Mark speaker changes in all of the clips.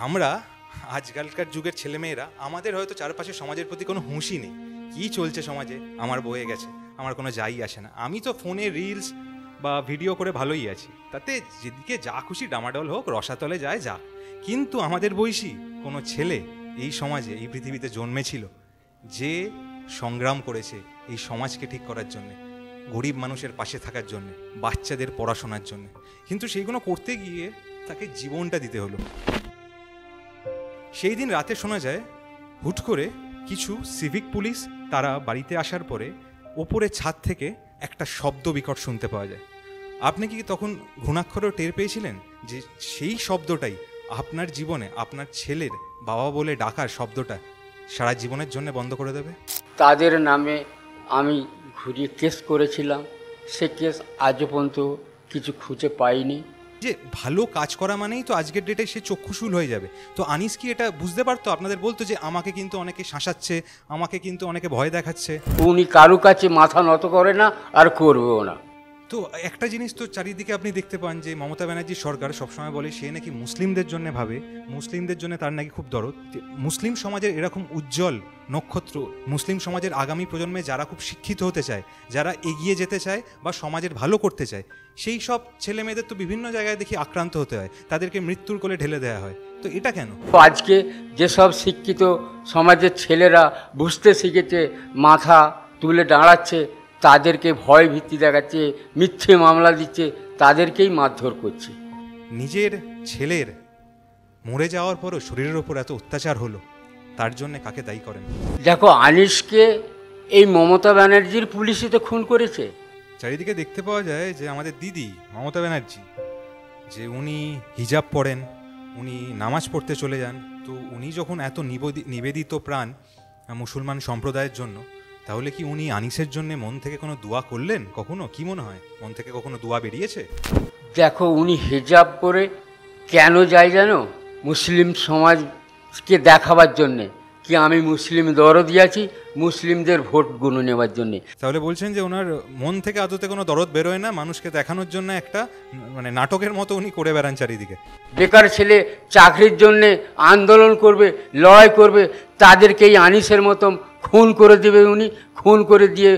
Speaker 1: আমরা আজকালকার যুগের ছেলেমেয়েরা আমাদের হয়তো চারপাশে সমাজের প্রতি কোনো হুঁশই নেই। কী চলছে সমাজে আমার বয়ে গেছে, আমার কোনো যাই আসে না। আমি তো ফোনে রিলস বা ভিডিও করে ভালোই আছি, তাতে যেদিকে যা খুশি ডামাডোল হোক, রসাতলে যায় যা। কিন্তু আমাদের বয়সী কোনো ছেলে এই সমাজে, এই পৃথিবীতে জন্মেছিল যে সংগ্রাম করেছে এই সমাজকে ঠিক করার জন্যে, গরিব মানুষের পাশে থাকার জন্যে, বাচ্চাদের পড়াশোনার জন্যে, কিন্তু সেইগুলো করতে গিয়ে তাকে জীবনটা দিতে হলো। সেই দিন রাতে শোনা যায় হুট করে কিছু সিভিক পুলিশ তারা বাড়িতে আসার পরে ওপরে ছাদ থেকে একটা শব্দ বিকট শুনতে পাওয়া যায়। আপনি কি তখন ঘুণাক্ষরেও টের পেয়েছিলেন যে সেই শব্দটাই আপনার জীবনে আপনার ছেলের বাবা বলে ডাকার শব্দটা সারা জীবনের জন্য বন্ধ করে দেবে?
Speaker 2: তাদের নামে আমি ঘুরিয়ে কেস করেছিলাম, সে কেস আজও পর্যন্ত কিছু খুঁজে পাইনি।
Speaker 1: যে ভালো কাজ করা মানেই তো আজকের ডেটে সে চক্ষুশূল হয়ে যাবে। তো আনিস কি এটা বুঝতে পারতো? আপনাদের বলতো যে আমাকে কিন্তু অনেকে শাসাচ্ছে, আমাকে কিন্তু অনেকে ভয় দেখাচ্ছে?
Speaker 2: উনি কারো কাছে মাথা নত করে না, আর করবেও না।
Speaker 1: তো একটা জিনিস তো চারিদিকে আপনি দেখতে পান যে মমতা ব্যানার্জির সরকার সবসময় বলে সে নাকি মুসলিমদের জন্য ভাবে, মুসলিমদের জন্য তার নাকি খুব দরদ। মুসলিম সমাজের এরকম উজ্জ্বল নক্ষত্র, মুসলিম সমাজের আগামী প্রজন্মে যারা খুব শিক্ষিত হতে চায়, যারা এগিয়ে যেতে চায় বা সমাজের ভালো করতে চায়, সেই সব ছেলে মেয়েদের তো বিভিন্ন জায়গায় দেখি আক্রান্ত হতে হয়, তাদেরকে মৃত্যুর কোলে ঢেলে দেওয়া হয়। তো এটা কেন?
Speaker 2: আজকে যেসব শিক্ষিত সমাজের ছেলেরা বুঝতে শিখেছে, মাথা তুলে দাঁড়াচ্ছে, তাদেরকে ভয় ভীতি দেখাচ্ছে, মিথ্যে মামলা দিচ্ছে, তাদেরকেই মারধর করছে।
Speaker 1: নিজের ছেলের মরে যাওয়ার পরও শরীরের ওপর এত অত্যাচার হলো, তার জন্য কাকে দায়ী করেন?
Speaker 2: দেখো, আনিসকে এই মমতা ব্যানার্জির পুলিশই তো খুন করেছে।
Speaker 1: চারিদিকে দেখতে পাওয়া যায় যে আমাদের দিদি মমতা ব্যানার্জি, যে উনি হিজাব পড়েন, উনি নামাজ পড়তে চলে যান। তো উনি যখন এত নিবেদিত প্রাণ মুসলমান সম্প্রদায়ের জন্য, তাহলে কি উনি আনিসের জন্য মন থেকে কোনো দোয়া করলেন কখনো? কি মনে হয়, মন থেকে কখনো দোয়া বেরিয়েছে?
Speaker 2: দেখো, উনি হিজাব পরে কেন যায় জানো? মুসলিম সমাজকে দেখাবার জন্যে কি আমি মুসলিম দরদি আছি, মুসলিমদের ভোট গুনে নেবার জন্যে।
Speaker 1: তাহলে বলছেন যে ওনার মন থেকে আদতে কোনো দরদ বেরোয় না, মানুষকে দেখানোর জন্য একটা মানে নাটকের মতো উনি করে বেড়ান চারিদিকে।
Speaker 2: বেকার ছেলে চাকরির জন্যে আন্দোলন করবে, লড়াই করবে, তাদেরকেই আনিসের মতন খুন করে দিবে উনি, খুন করে দিয়ে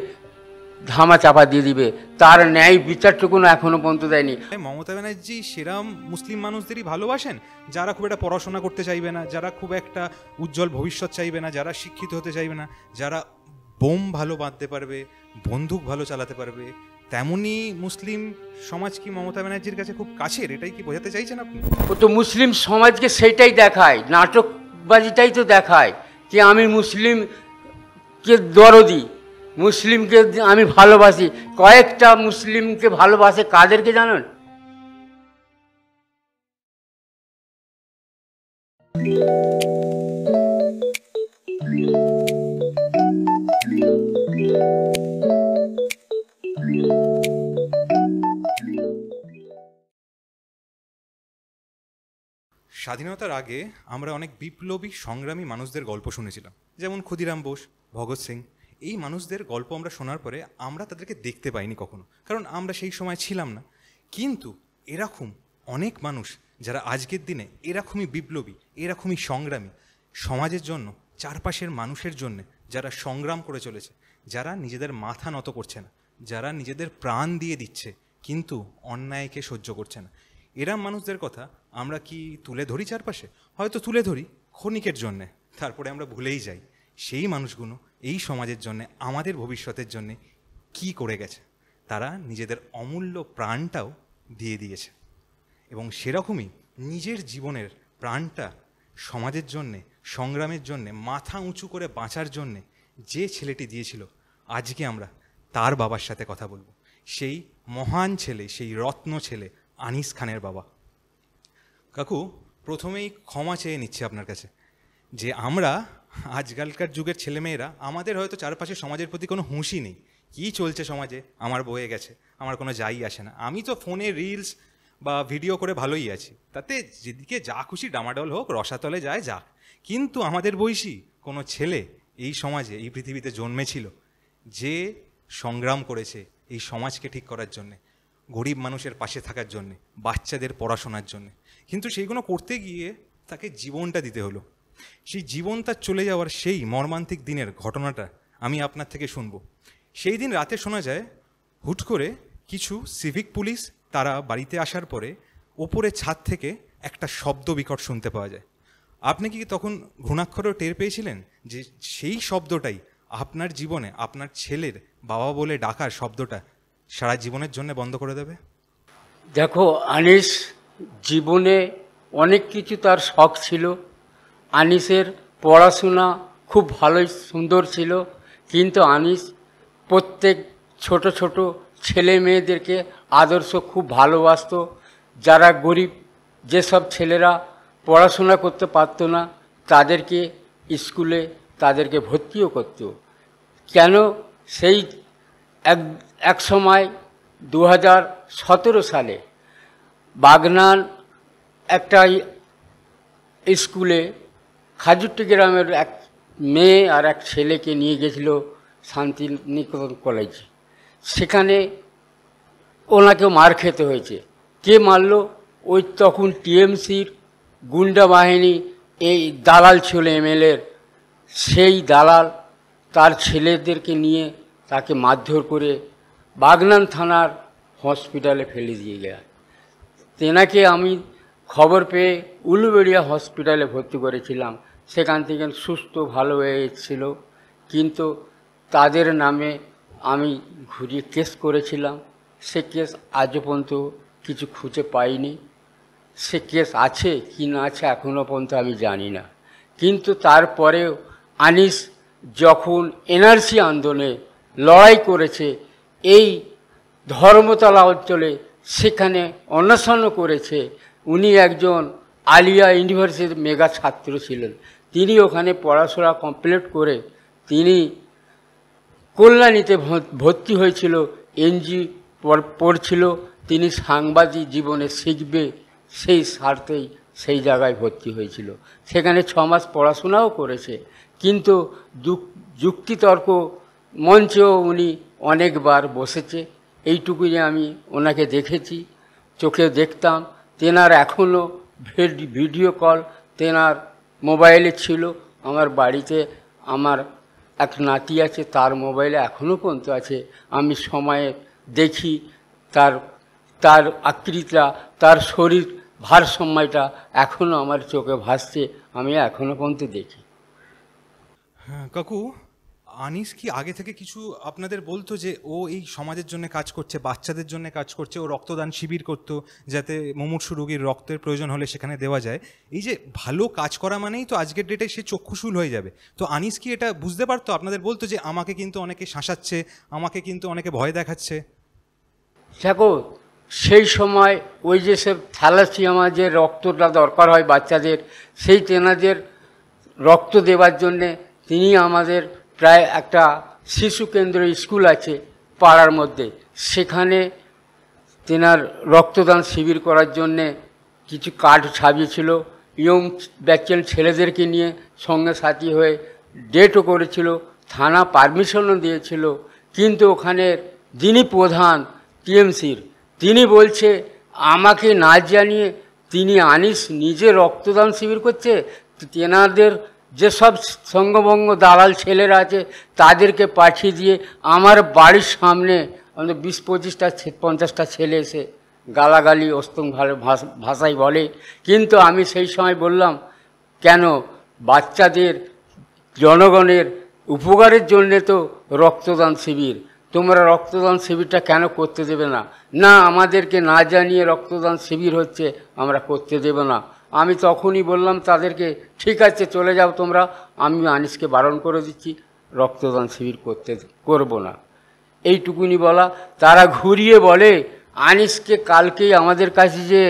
Speaker 2: ধামা চাপা দিয়ে দিবে। তার ন্যায় বিচারটুকুনো এখনো পর্যন্ত দেয়নি।
Speaker 1: মমতা ব্যানার্জি সেরাম মুসলিম মানুষদেরই ভালোবাসেন যারা খুব একটা পড়াশোনা করতে চাইবে না, যারা খুব একটা উজ্জ্বল ভবিষ্যৎ চাইবে না, যারা শিক্ষিত হতে চাইবে না, যারা বোম ভালো বাঁধতে পারবে, বন্দুক ভালো চালাতে পারবে। তেমনি মুসলিম সমাজ কি মমতা ব্যানার্জির কাছে খুব কাছের? এটাই কি বোঝাতে চাইছেন আপনি?
Speaker 2: ও তো মুসলিম সমাজকে সেইটাই দেখায়, নাটকবাজিটাই তো দেখায় যে আমি মুসলিমকে দরদি, মুসলিমকে আমি ভালোবাসি। কয়েকটা মুসলিমকে ভালোবাসে, কাদেরকে জানেন?
Speaker 1: স্বাধীনতার আগে আমরা অনেক বিপ্লবী সংগ্রামী মানুষদের গল্প শুনেছিলাম, যেমন ক্ষুদিরাম বোস, ভগৎ সিং। এই মানুষদের গল্প আমরা শোনার পরে আমরা তাদেরকে দেখতে পাইনি কখনো, কারণ আমরা সেই সময় ছিলাম না। কিন্তু এরকম অনেক মানুষ যারা আজকের দিনে এরকমই বিপ্লবী, এরকমই সংগ্রামী, সমাজের জন্য, চারপাশের মানুষের জন্যে যারা সংগ্রাম করে চলেছে, যারা নিজেদের মাথা নত করছে না, যারা নিজেদের প্রাণ দিয়ে দিচ্ছে কিন্তু অন্যায়কে সহ্য করছে না, এরম মানুষদের কথা আমরা কি তুলে ধরি চারপাশে? হয়তো তুলে ধরি ক্ষণিকের জন্যে, তারপরে আমরা ভুলেই যাই সেই মানুষগুলো এই সমাজের জন্যে, আমাদের ভবিষ্যতের জন্যে কি করে গেছে। তারা নিজেদের অমূল্য প্রাণটাও দিয়ে দিয়েছে, এবং সেরকমই নিজের জীবনের প্রাণটা সমাজের জন্যে, সংগ্রামের জন্যে, মাথা উঁচু করে বাঁচার জন্যে যে ছেলেটি দিয়েছিল, আজকে আমরা তার বাবার সাথে কথা বলবো। সেই মহান ছেলে, সেই রত্ন ছেলে আনিস খানের বাবা। কাকু, প্রথমেই ক্ষমা চেয়ে নিচ্ছি আপনার কাছে যে আমরা আজকালকার যুগের ছেলেমেয়েরা আমাদের হয়তো চারপাশে সমাজের প্রতি কোনো হুঁশই নেই। কী চলছে সমাজে আমার বয়ে গেছে, আমার কোনো যাই আসে না। আমি তো ফোনে রিলস বা ভিডিও করে ভালোই আছি, তাতে যেদিকে যা খুশি ডামাডোল হোক, রসাতলে যায় যাক। কিন্তু আমাদের বয়সী কোনো ছেলে এই সমাজে, এই পৃথিবীতে জন্মেছিল যে সংগ্রাম করেছে এই সমাজকে ঠিক করার জন্যে, গরিব মানুষের পাশে থাকার জন্যে, বাচ্চাদের পড়াশোনার জন্যে, কিন্তু সেইগুলো করতে গিয়ে তাকে জীবনটা দিতে হলো। সেই জীবন তার চলে যাওয়ার সেই মর্মান্তিক দিনের ঘটনাটা আমি আপনার থেকে শুনবো। সেই দিন রাতে শোনা যায় হুট করে কিছু সিভিক পুলিশ তারা বাড়িতে আসার পরে ওপরে ছাদ থেকে একটা শব্দ বিকট শুনতে পাওয়া যায়। আপনি কি তখন ঘুণাক্ষরেও টের পেয়েছিলেন যে সেই শব্দটাই আপনার জীবনে আপনার ছেলের বাবা বলে ডাকার শব্দটা সারা জীবনের জন্য বন্ধ করে দেবে?
Speaker 2: দেখো, আনিস জীবনে অনেক কিছু তার শখ ছিল। আনিসের পড়াশোনা খুব ভালোই সুন্দর ছিল, কিন্তু আনিস প্রত্যেক ছোট ছোট ছেলে মেয়েদেরকে আদর্শ খুব ভালোবাসত। যারা গরিব, যেসব ছেলেরা পড়াশোনা করতে পারতো না তাদেরকে স্কুলে তাদেরকে ভর্তিও করত। কেন, সেই এক সময় 2017 সালে বাগনান একটা স্কুলে খাজুরটি গ্রামের এক মেয়ে আর এক ছেলেকে নিয়ে গেছিল শান্তিনিকেতন কলেজে। সেখানে ওনাকেও মার খেতে হয়েছে। কে মারল? ওই তখন টিএমসির গুন্ডা বাহিনী, এই দালাল ছিল এমএলএর, সেই দালাল তার ছেলেদেরকে নিয়ে তাকে মারধর করে বাগনান থানার হসপিটালে ফেলে দিয়ে গেল। তেনাকে আমি খবর পেয়ে উলুবেড়িয়া হসপিটালে ভর্তি করেছিলাম। সেখান থেকে সুস্থ ভালো হয়ে এসেছিল, কিন্তু তাদের নামে আমি ঘুরিয়ে কেস করেছিলাম। সে কেস আজও পর্যন্ত কিছু খুঁজে পাইনি। সে কেস আছে কি না আছে এখনও পর্যন্ত আমি জানি না। কিন্তু তারপরেও আনিস যখন এনআরসি আন্দোলনে লড়াই করেছে, এই ধর্মতলা অঞ্চলে সেখানে অন্বেষণ করেছে। উনি একজন আলিয়া ইউনিভার্সিটির মেগা ছাত্র ছিলেন। তিনি ওখানে পড়াশোনা কমপ্লিট করে তিনি কল্যাণীতে ভর্তি হয়েছিল, এনজি পড়ছিল। তিনি সাংবাদিক জীবনে শিখবে সেই স্বার্থেই সেই জায়গায় ভর্তি হয়েছিল। সেখানে 6 মাস পড়াশোনাও করেছে, কিন্তু যুক্তিতর্ক মঞ্চেও উনি অনেকবার বসেছে। এইটুকুই আমি ওনাকে দেখেছি, চোখে দেখতাম। তেনার এখনও ভিডিও কল তেনার মোবাইলে ছিল। আমার বাড়িতে আমার এক নাতি আছে, তার মোবাইলে এখনও পর্যন্ত আছে। আমি সময়ে দেখি তার আকৃতিটা, তার শরীর ভারসাম্যটা এখনও আমার চোখে ভাসছে, আমি এখনও পর্যন্ত দেখি।
Speaker 1: হ্যাঁ কাকু, আনিস কি আগে থেকে কিছু আপনাদের বলতো যে ও এই সমাজের জন্য কাজ করছে, বাচ্চাদের জন্য কাজ করছে, ও রক্তদান শিবির করতো যাতে মুমূর্ষু রোগীর রক্তের প্রয়োজন হলে সেখানে দেওয়া যায়? এই যে ভালো কাজ করা মানেই তো আজকের ডেটে সে চক্ষুশূল হয়ে যাবে। তো আনিস কি এটা বুঝতে পারতো? আপনাদের বলতো যে আমাকে কিন্তু অনেকে শাসাচ্ছে, আমাকে কিন্তু অনেকে ভয় দেখাচ্ছে?
Speaker 2: দেখো, সেই সময় ওই যে সব থ্যালাসিয়ামা যে রক্তটা দরকার হয় বাচ্চাদের, সেই তেনাদের রক্ত দেওয়ার জন্যে তিনি আমাদের প্রায় একটা শিশু কেন্দ্র স্কুল আছে পাড়ার মধ্যে, সেখানে তেনার রক্তদান শিবির করার জন্যে কিছু কার্ড ছাপিয়েছিল। ইয়ং ব্যাচের ছেলেদেরকে নিয়ে সঙ্গে সাথী হয়ে ডেটও করেছিল, থানা পারমিশনও দিয়েছিল। কিন্তু ওখানে যিনি প্রধান টিএমসির, তিনি বলছে আমাকে না জানিয়ে তিনি আনিস নিজে রক্তদান শিবির করছে। তেনাদের যেসব সঙ্গভঙ্গ দালাল ছেলেরা আছে তাদেরকে পাঠিয়ে দিয়ে আমার বাড়ির সামনে আমাদের 20-25টা 50টা ছেলে এসে গালাগালি অস্তম ভালো ভাষায় বলে। কিন্তু আমি সেই সময় বললাম, কেন, বাচ্চাদের জনগণের উপকারের জন্যে তো রক্তদান শিবির, তোমরা রক্তদান শিবিরটা কেন করতে দেবে না? না, আমাদেরকে না জানিয়ে রক্তদান শিবির হচ্ছে, আমরা করতে দেব না। আমি তখনই বললাম তাদেরকে, ঠিক আছে চলে যাও তোমরা, আমি আনিসকে বারণ করে দিচ্ছি, রক্তদান শিবির করব না। এইটুকুনি বলা। তারা ঘুরিয়ে বলে আনিসকে কালকেই আমাদের কাছে যে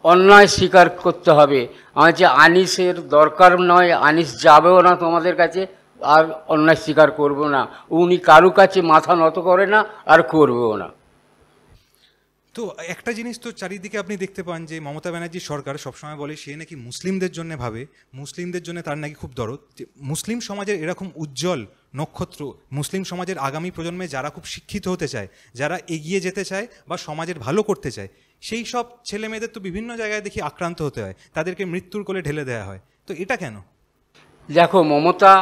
Speaker 2: অন্যায় স্বীকার করতে হবে। আমার যে আনিসের দরকার নয়, আনিস যাবেও না তোমাদের কাছে, আর অন্যায় স্বীকার করব না। উনি কারু কাছে মাথা নত করে না আর করবেও না।
Speaker 1: তো একটা জিনিস তো চারিদিকে আপনি দেখতে পান যে মমতা ব্যানার্জির সরকার সবসময় বলে সে নাকি মুসলিমদের জন্য ভাবে, মুসলিমদের জন্য তার নাকি খুব দরদ। যে মুসলিম সমাজের এরকম উজ্জ্বল নক্ষত্র, মুসলিম সমাজের আগামী প্রজন্মে যারা খুব শিক্ষিত হতে চায়, যারা এগিয়ে যেতে চায় বা সমাজের ভালো করতে চায়, সেই সব ছেলে মেয়েদের তো বিভিন্ন জায়গায় দেখি আক্রান্ত হতে হয়, তাদেরকে মৃত্যুর কোলে ঢেলে দেওয়া হয়। তো এটা কেন?
Speaker 2: দেখো, মমতা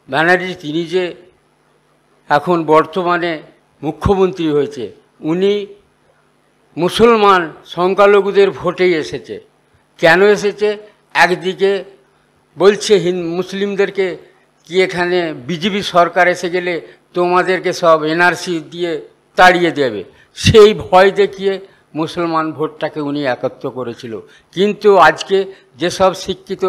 Speaker 2: ব্যানার্জি তিনি যে এখন বর্তমানে মুখ্যমন্ত্রী হয়েছে, উনি মুসলমান সংখ্যালঘুদের ভোটেই এসেছে। কেন এসেছে? একদিকে বলছে মুসলিমদেরকে কি এখানে বিজেপি সরকার এসে গেলে তোমাদেরকে সব এনআরসি দিয়ে তাড়িয়ে দেবে, সেই ভয় দেখিয়ে মুসলমান ভোটটাকে উনি একত্র করেছিল। কিন্তু আজকে যেসব শিক্ষিত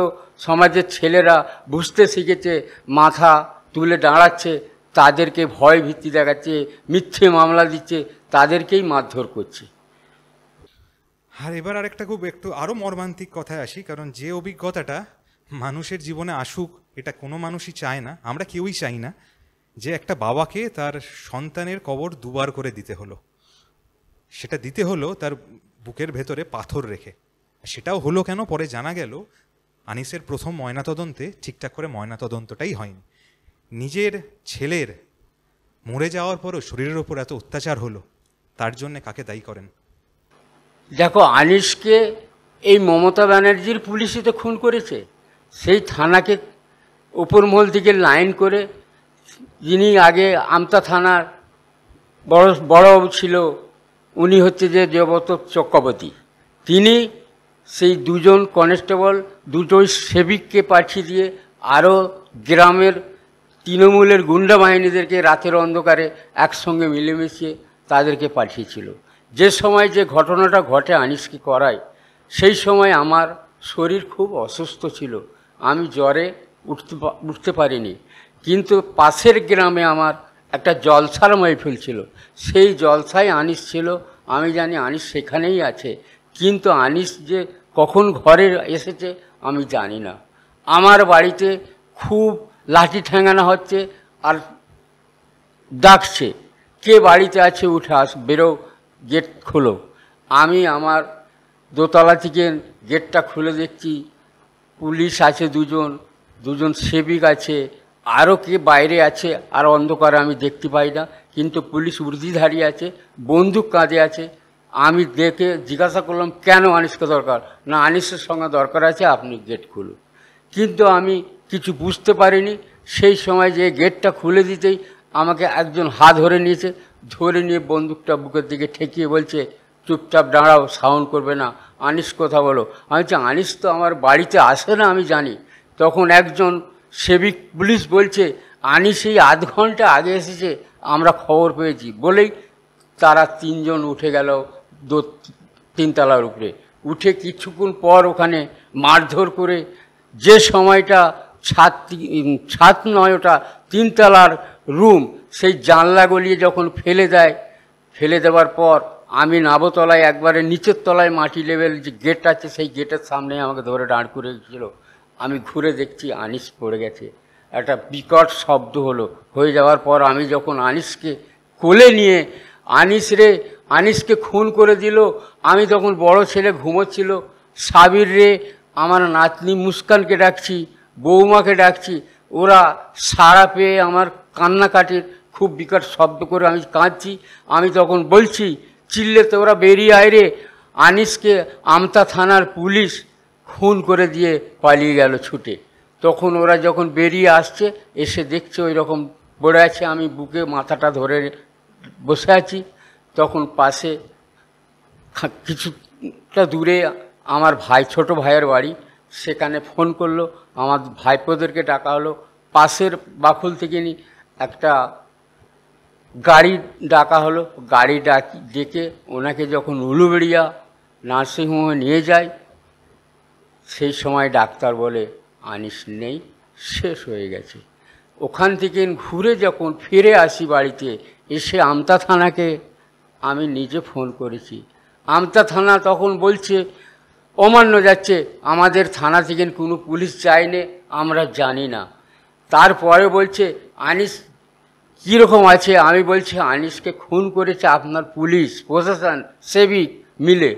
Speaker 2: সমাজের ছেলেরা বুঝতে শিখেছে, মাথা তুলে দাঁড়াচ্ছে, তাদেরকে ভয় ভীতি দেখাচ্ছে, মিথ্যে মামলা দিচ্ছে, তাদেরকেই মারধর করছে।
Speaker 1: আর এবার আরেকটা খুব একটু আরও মর্মান্তিক কথায় আসি, কারণ যে অভিজ্ঞতাটা মানুষের জীবনে আসুক এটা কোনো মানুষই চায় না, আমরা কেউই চাই না, যে একটা বাবাকে তার সন্তানের কবর দুবার করে দিতে হলো। সেটা দিতে হলো তার বুকের ভেতরে পাথর রেখে। সেটাও হলো কেন? পরে জানা গেল আনিসের প্রথম ময়নাতদন্তে ঠিকঠাক করে ময়নাতদন্তটাই হয়নি। নিজের ছেলের মরে যাওয়ার পরও শরীরের ওপর এত অত্যাচার হলো, তার জন্যে কাকে দায়ী করেন?
Speaker 2: দেখো, আনিসকে এই মমতা ব্যানার্জির পুলিশই তো খুন করেছে। সেই থানাকে উপর মহল থেকে লাইন করে, যিনি আগে আমতা থানার বড়বাবু ছিল, উনি হচ্ছে যে দেবব্রত চক্রবর্তী, তিনি সেই দুজন কনস্টেবল, দুটোই সেবিককে পাঠিয়ে দিয়ে আরও গ্রামের তৃণমূলের গুন্ডা বাহিনীদেরকে রাতের অন্ধকারে একসঙ্গে মিলেমিশে তাদেরকে পাঠিয়েছিল। যে সময় যে ঘটনাটা ঘটে আনিসকে করায়, সেই সময় আমার শরীর খুব অসুস্থ ছিল, আমি জ্বরে উঠতে পারিনি। কিন্তু পাশের গ্রামে আমার একটা জলসার মাহফিল ছিল, সেই জলসায় আনিস ছিল। আমি জানি আনিস সেখানেই আছে, কিন্তু আনিস যে কখন ঘরে এসেছে আমি জানি না। আমার বাড়িতে খুব লাঠি ঠ্যাঙানো হচ্ছে আর ডাকছে, কে বাড়িতে আছে, উঠে আস, বেরো, গেট খোলো। আমি আমার দোতলা থেকে গেটটা খুলে দেখছি পুলিশ আছে দুজন সেবিক আছে, আরও কে বাইরে আছে, আর অন্ধকারে আমি দেখতে পাই না, কিন্তু পুলিশ উর্দিধারী আছে, বন্দুক কাঁধে আছে। আমি দেখে জিজ্ঞাসা করলাম, কেন আনিসকে দরকার? না, আনিসের সঙ্গে দরকার আছে, আপনি গেট খুলুন। কিন্তু আমি কিছু বুঝতে পারিনি। সেই সময় যে গেটটা খুলে দিতেই আমাকে একজন হাত ধরে নিয়েছে, ধরে নিয়ে বন্দুকটা বুকের দিকে ঠেকিয়ে বলছে, চুপচাপ দাঁড়াও, সাউন্ড করবে না, আনিস কথা বলো। আমি বলছি, আনিস তো আমার বাড়িতে আসে না, আমি জানি। তখন একজন সেবিক পুলিশ বলছে, আনিস এই আধ ঘন্টা আগে এসেছে, আমরা খবর পেয়েছি বলেই তারা তিনজন উঠে গেল তিনতলার উপরে। উঠে কিছুক্ষণ পর ওখানে মারধর করে, যে সময়টা ছাদ নয়, ওটা তিনতলার রুম, সেই জানলা গলিয়ে যখন ফেলে দেয়, ফেলে দেওয়ার পর আমি নাবতলায় একবারে নিচের তলায় মাটি লেভেল যে গেট আছে, সেই গেটের সামনে আমাকে ধরে দাঁড় করে ছিল। আমি ঘুরে দেখছি আনিস পড়ে গেছে। একটা বিকট শব্দ হয়ে যাওয়ার পর আমি যখন আনিসকে কোলে নিয়ে, আনিসকে খুন করে দিল। আমি তখন বড় ছেলে ঘুমোচ্ছিল, সাবির রে, আমার নাতনি মুস্কানকে ডাকছি, বৌমাকে ডাকছি, ওরা সাড়া পেয়ে আমার কান্নাকাটির খুব বিকট শব্দ করে আমি কাঁদছি। আমি তখন বলছি চিল্লেতে, ওরা বেরিয়ে আয় রে, আনিসকে আমতা থানার পুলিশ খুন করে দিয়ে পালিয়ে গেল ছুটে। তখন ওরা যখন বেরিয়ে আসছে, এসে দেখছে ওই রকম পড়ে আছে, আমি বুকে মাথাটা ধরে বসে আছি। তখন পাশে কিছুটা দূরে আমার ছোট ভাইয়ের বাড়ি, সেখানে ফোন করলো, আমার ভাইপোদেরকে ডাকা হলো। পাশের বাকুল থেকে একটা গাড়ি ডাকা হলো, গাড়ি ডেকে ওনাকে যখন উলুবেড়িয়া নার্সিংহোমে নিয়ে যায়, সেই সময় ডাক্তার বলে আনিস নেই, শেষ হয়ে গেছে। ওখান থেকে ঘুরে যখন ফিরে আসি বাড়িতে, এসে আমতা থানাকে আমি নিজে ফোন করেছি। আমতা থানা তখন বলছে অমান্য যাচ্ছে, আমাদের থানা থেকে কোনো পুলিশ যায়নি, আমরা জানি না। তারপরে বলছে আনিস কীরকম আছে? আমি বলছি আনিসকে খুন করেছে আপনার পুলিশ প্রশাসন সেবিক মিলে।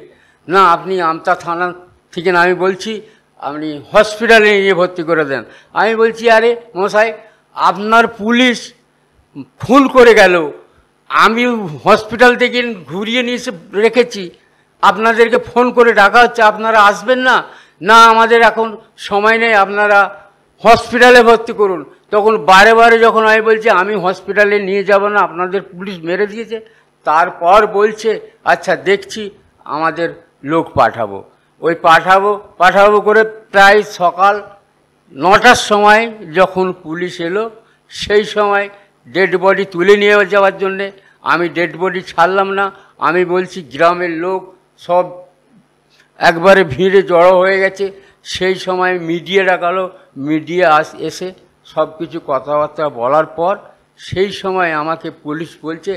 Speaker 2: না, আপনি আমতা থানা থেকে, আমি বলছি আপনি হসপিটালে নিয়ে ভর্তি করে দেন। আমি বলছি, আরে মশাই, আপনার পুলিশ খুন করে গেল, আমি হসপিটাল থেকে ঘুরিয়ে নিয়ে এসে রেখেছি, আপনাদেরকে ফোন করে ডাকা হচ্ছে আপনারা আসবেন না, না আমাদের এখন সময় নেই, আপনারা হসপিটালে ভর্তি করুন। তখন বারে বারে যখন আমি বলছি আমি হসপিটালে নিয়ে যাব না, আপনাদের পুলিশ মেরে দিয়েছে, তারপর বলছে আচ্ছা দেখছি আমাদের লোক পাঠাবো। ওই পাঠাবো করে প্রায় সকাল 9টার সময় যখন পুলিশ এলো, সেই সময় ডেড বডি তুলে নিয়ে যাওয়ার জন্যে আমি ডেড বডি ছাড়লাম না। আমি বলছি গ্রামের লোক সব একবারে ভিড়ে জড়ো হয়ে গেছে। সেই সময় মিডিয়া ডাকালো, মিডিয়া এসে সব কিছু কথাবার্তা বলার পর সেই সময় আমাকে পুলিশ বলছে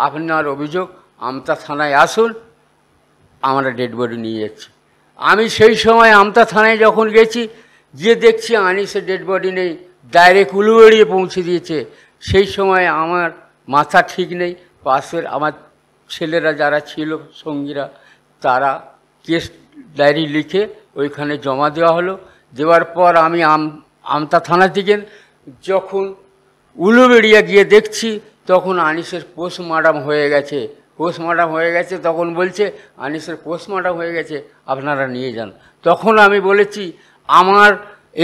Speaker 2: আপনার অভিযোগ আমতা থানায় আসুন, আমরা ডেড বডি নিয়ে যাচ্ছি। আমি সেই সময় আমতা থানায় যখন গেছি, গিয়ে দেখছি আনিসের ডেড বডি নেই, ডাইরেক্ট উলুবেড়িয়ে পৌঁছে দিয়েছে। সেই সময় আমার মাথা ঠিক নেই, পাশের আমার ছেলেরা যারা ছিল সঙ্গীরা, তারা কেস ডায়েরি লিখে ওইখানে জমা দেওয়া হলো। দেওয়ার পর আমি আমতা থানা থেকে যখন উলুবেড়িয়া গিয়ে দেখছি, তখন আনিসের পোস্টমর্টম হয়ে গেছে। তখন বলছে আনিসের পোস্টমর্টম হয়ে গেছে, আপনারা নিয়ে যান। তখন আমি বলেছি আমার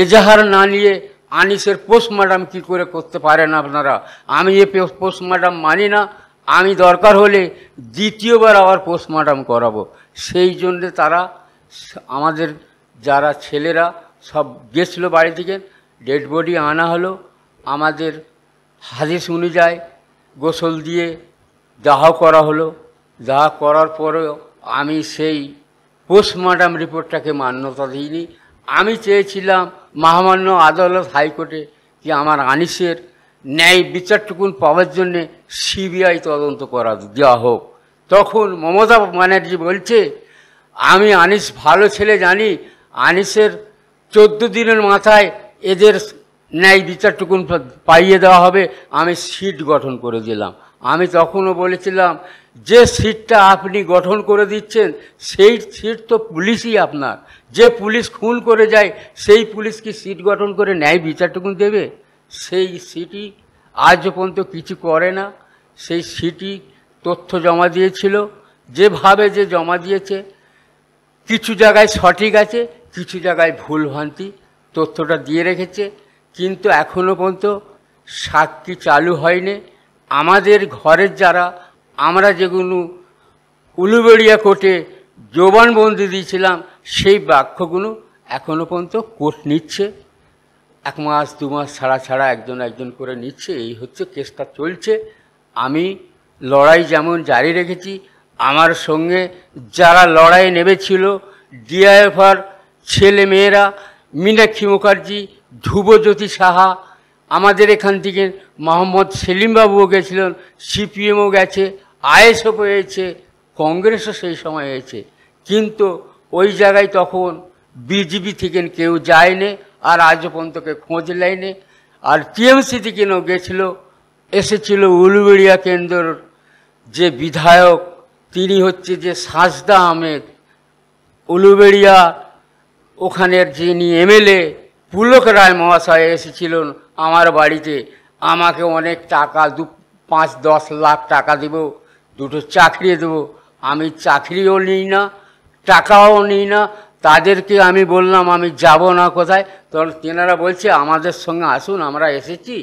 Speaker 2: এজাহার না নিয়ে আনিসের পোস্টমর্টম কী করে করতে পারেন আপনারা, আমি এ পোস্টমর্টম মানি না, আমি দরকার হলে দ্বিতীয়বার আবার পোস্টমর্টম করাবো। সেই জন্যে তারা আমাদের যারা ছেলেরা সব গেছিলো বাড়ি থেকে, ডেড বডি আনা হলো। আমাদের হাদিস অনুযায়ী গোসল দিয়ে দাহ করা হলো। দাহ করার পরেও আমি সেই পোস্টমর্টম রিপোর্টটাকে মান্যতা দিইনি। আমি চেয়েছিলাম মহামান্য আদালত হাইকোর্টে যে আমার আনিসের ন্যায় বিচারটুকুন পাওয়ার জন্যে সিবিআই তদন্ত করা দেওয়া হোক। তখন মমতা ব্যানার্জি বলছে আমি আনিস ভালো ছেলে জানি, আনিসের 14 দিনের মাথায় এদের ন্যায় বিচারটুকুন পাইয়ে দেওয়া হবে, আমি সিট গঠন করে দিলাম। আমি তখনও বলেছিলাম যে সিটটা আপনি গঠন করে দিচ্ছেন সেই সিট তো পুলিশই আপনার, যে পুলিশ খুন করে যায় সেই পুলিশ কি সিট গঠন করে ন্যায় বিচারটুকুন দেবে? সেই সিটই আজ পর্যন্ত কিছু করে না। সেই সিটই তথ্য জমা দিয়েছিল, যেভাবে যে জমা দিয়েছে কিছু জায়গায় সঠিক আছে, কিছু জায়গায় ভুলভ্রান্তি তথ্যটা দিয়ে রেখেছে, কিন্তু এখনও পর্যন্ত সাক্ষী চালু হয়নি। আমাদের ঘরের যারা আমরা যেগুলো উলুবেড়িয়া কোর্টে জবানবন্দি দিয়েছিলাম সেই বাক্যগুলো এখনও পর্যন্ত কোর্ট নিচ্ছে, 1 মাস 2 মাস ছাড়া একজন করে নিচ্ছে। এই হচ্ছে কেসটা চলছে। আমি লড়াই যেমন জারি রেখেছি, আমার সঙ্গে যারা লড়াই নেমেছিল ডিআইএফআর ছেলে মেয়েরা, মীনাক্ষী মুখার্জি, ধ্রুবজ্যোতি সাহা, আমাদের এখান থেকে মোহাম্মদ সেলিমবাবুও গেছিলেন, সিপিএমও গেছে, আইএসএফ হয়েছে, কংগ্রেসও সেই সময় হয়েছে, কিন্তু ওই জায়গায় তখন বিজেপি থেকে কেউ যায়নি, আর আজও পর্যন্ত কেউ খোঁজ নেয়নি। আর টিএমসি থেকেও এসেছিল উলুবেড়িয়া কেন্দ্রের যে বিধায়ক, তিনি হচ্ছে যে সাজদা আহমেদ, উলুবেড়িয়া ওখানের যিনি এমএলএ পুলক রায় মহাশয় এসেছিলেন আমার বাড়িতে, আমাকে অনেক টাকা 5-10 লাখ টাকা দেব, 2টো চাকরি দেব। আমি চাকরিও নিই না, টাকাও নিই না। তাদেরকে আমি বললাম আমি যাব না কোথায়, তখন তেনারা বলছে আমাদের সঙ্গে আসুন, আমরা এসেছি,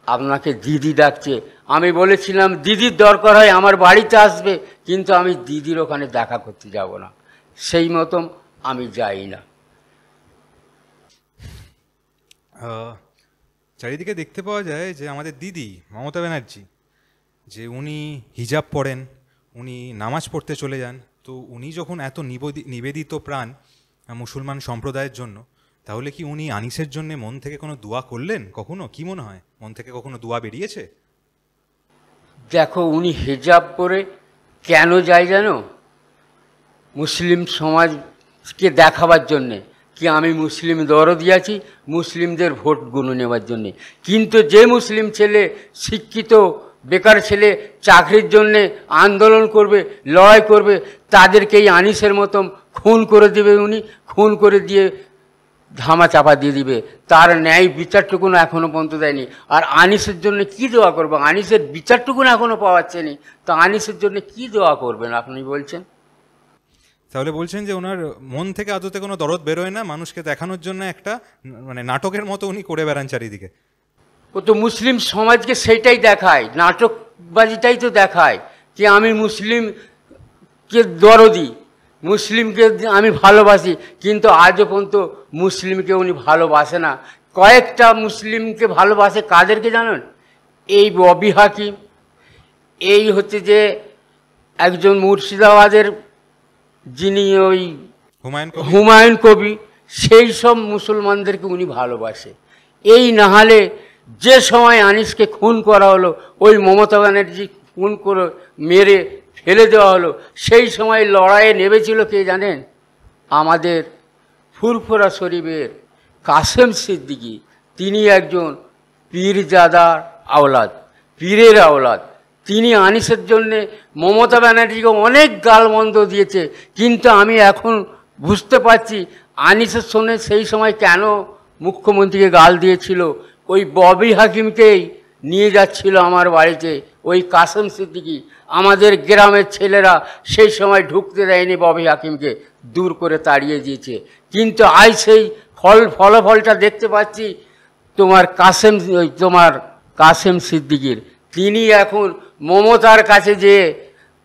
Speaker 2: আপনাকে দিদি ডাকছে। আমি বলেছিলাম দিদির দরকার হয় আমার বাড়িতে আসবে, কিন্তু আমি দিদির ওখানে দেখা করতে যাব না, সেই মতন আমি যাই না।
Speaker 1: চারিদিকে দেখতে পাওয়া যায় যে আমাদের দিদি মমতা ব্যানার্জি, যে উনি হিজাব পরেন, উনি নামাজ পড়তে চলে যান, তো উনি যখন এত নিবেদিত প্রাণ মুসলমান সম্প্রদায়ের জন্য, তাহলে কি উনি আনিসের জন্য মন থেকে কোনো দোয়া করলেন কখনো? কি মনে হয়, মন থেকে কখনো দোয়া বেরিয়েছে?
Speaker 2: দেখো, উনি হিজাব পরে কেন যায় জানো? মুসলিম সমাজকে দেখাবার জন্যে কি আমি মুসলিম দরদি আছি, মুসলিমদের ভোটগুলো নেওয়ার জন্যে। কিন্তু যে মুসলিম ছেলে শিক্ষিত বেকার ছেলে চাকরির জন্যে আন্দোলন করবে, লড়াই করবে, তাদেরকে এই আনিসের মতন খুন করে দেবে। উনি খুন করে দিয়ে ধামা চাপা দিয়ে দিবে, তার ন্যায় বিচারটুকুন এখনো পর্যন্ত দেয়নি। আর আনিসের জন্য কি দোয়া করবো? আনিসের বিচারটুকুন এখনো পাওয়াচ্ছেনি, তো আনিসের জন্য কি দোয়া করবেন আপনি বলছেন?
Speaker 1: তাহলে বলছেন যে ওনার মন থেকে আদতে কোনো দরদ বেরোয় না, মানুষকে দেখানোর জন্য একটা মানে নাটকের মতো উনি করে বেড়ান চারিদিকে।
Speaker 2: ও তো মুসলিম সমাজকে সেইটাই দেখায়, নাটকবাজিটাই তো দেখায় যে আমি মুসলিমকে দরদি, মুসলিমকে আমি ভালোবাসি, কিন্তু আজও পর্যন্ত মুসলিমকে উনি ভালোবাসে না। কয়েকটা মুসলিমকে ভালোবাসে, কাদেরকে জানেন? এই ববি হাকিম, এই হচ্ছে যে একজন মুর্শিদাবাদের যিনি ওই হুমায়ুন কবি, সেই সব মুসলমানদেরকে উনি ভালোবাসে। এই নাহলে যে সময় আনিসকে খুন করা হলো, ওই মমতা ব্যানার্জি খুন করে মেরে ফেলে দেওয়া হলো, সেই সময় লড়াইয়ে নেমেছিল কে জানেন? আমাদের ফুরফুরা শরীফের কাসেম সিদ্দিকী। তিনি একজন পীরজাদার আওলাদ, পীরের আওলাদ। তিনি আনিসের জন্যে মমতা ব্যানার্জিকে অনেক গালমন্দ দিয়েছে, কিন্তু আমি এখন বুঝতে পারছি আনিসের সঙ্গে সেই সময় কেন মুখ্যমন্ত্রীকে গাল দিয়েছিল। ওই ববি হাকিমকেই নিয়ে যাচ্ছিল আমার বাড়িতে ওই কাসেম সিদ্দিকী। আমাদের গ্রামের ছেলেরা সেই সময় ঢুকতে দেয়নি, ববি হাকিমকে দূর করে তাড়িয়ে দিয়েছে। কিন্তু আজ সেই ফলাফলটা দেখতে পাচ্ছি তোমার কাসেম সিদ্দিকীর। তিনি এখন মমতার কাছে যেয়ে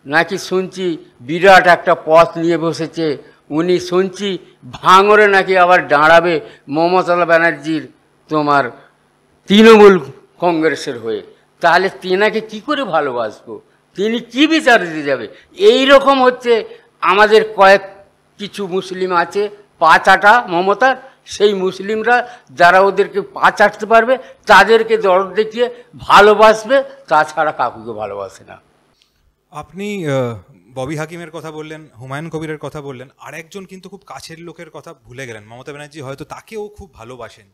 Speaker 2: নাকি শুনছি বিরাট একটা পথ নিয়ে বসেছে। উনি শুনছি ভাঙরে নাকি আবার দাঁড়াবে মমতা ব্যানার্জির তোমার তৃণমূল কংগ্রেসের হয়ে। তাহলে তেনাকে কি করে ভালোবাসবো? তিনি কি বিচার দিতে যাবে? এই রকম হচ্ছে আমাদের কিছু মুসলিম আছে পা চাটা মমতার, সেই মুসলিমরা যারা ওদেরকে পা চাটতে পারবে তাদেরকে দরদ দেখিয়ে ভালোবাসবে, তাছাড়া কাকুকে ভালোবাসে না।
Speaker 1: আপনি ববি হাকিমের কথা বললেন, হুমায়ুন কবিরের কথা বললেন, আর একজন কিন্তু খুব কাছের লোকের কথা ভুলে গেলেন। মমতা ব্যানার্জি হয়তো তাকেও খুব ভালোবাসেন,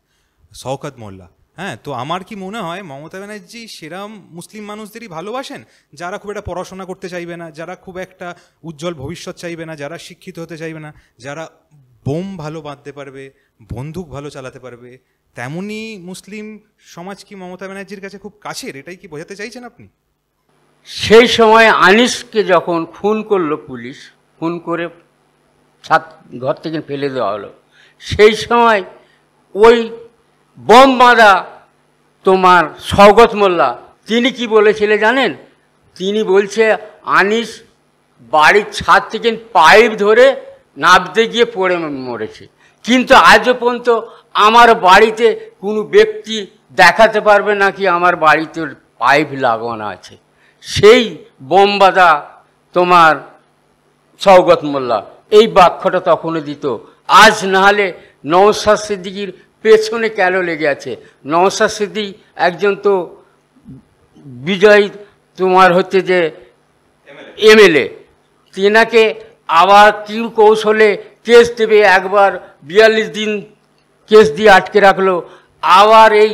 Speaker 1: শওকত মোল্লা। হ্যাঁ, তো আমার কি মনে হয় মমতা ব্যানার্জি সেরাম মুসলিম মানুষদেরই ভালোবাসেন যারা খুব একটা পড়াশোনা করতে চাইবে না, যারা খুব একটা উজ্জ্বল ভবিষ্যৎ চাইবে না, যারা শিক্ষিত হতে চাইবে না, যারা বোম ভালো বাঁধতে পারবে, বন্দুক ভালো চালাতে পারবে। তেমনই মুসলিম সমাজ কি মমতা ব্যানার্জির কাছে খুব কাছের? এটাই কি বোঝাতে চাইছেন আপনি?
Speaker 2: সেই সময় আনিসকে যখন খুন করলো পুলিশ, খুন করে ঘর থেকে ফেলে দেওয়া হলো, সেই সময় ওই বোম বাঁধা তোমার শওকত মোল্লা তিনি কি বলেছিলেন জানেন? তিনি বলছে আনিস বাড়ির ছাদ থেকে পাইপ ধরে নামতে গিয়ে পড়ে মরেছে, কিন্তু আজও পর্যন্ত আমার বাড়িতে কোনো ব্যক্তি দেখাতে পারবে না কি আমার বাড়িতে পাইপ লাগানো আছে। সেই বোম বাঁধা তোমার শওকত মোল্লা এই বাক্যটা তখনও দিত। আজ নাহলে নওশাদ সিদ্দিকীর পেছনে কেন লেগে আছে? নওশাদ সিদ্দিকী একজন তো বিজয় তোমার হচ্ছে যে এমএলএ, তেনাকে আবার কি কৌশলে কেস দেবে, একবার 42 দিন কেস দিয়ে আটকে রাখলো, আবার এই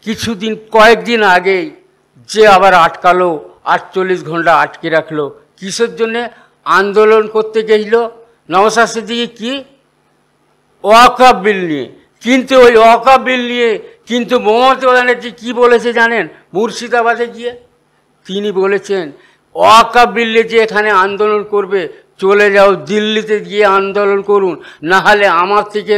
Speaker 2: কিছুদিন কয়েকদিন আগেই যে আবার আটকালো, 48 ঘন্টা আটকে রাখলো। কিসের জন্যে? আন্দোলন করতে গেছিল নওশাদ সিদ্দিকী কি ওয়াকফ বিল নিয়ে। কিন্তু ওই ওয়াকফ বিল নিয়ে কিন্তু মমতা ব্যানার্জি কী বলেছে জানেন? মুর্শিদাবাদে গিয়ে তিনি বলেছেন ওয়াকফ বিলে যে এখানে আন্দোলন করবে চলে যাও দিল্লিতে গিয়ে আন্দোলন করুন, নাহলে আমার থেকে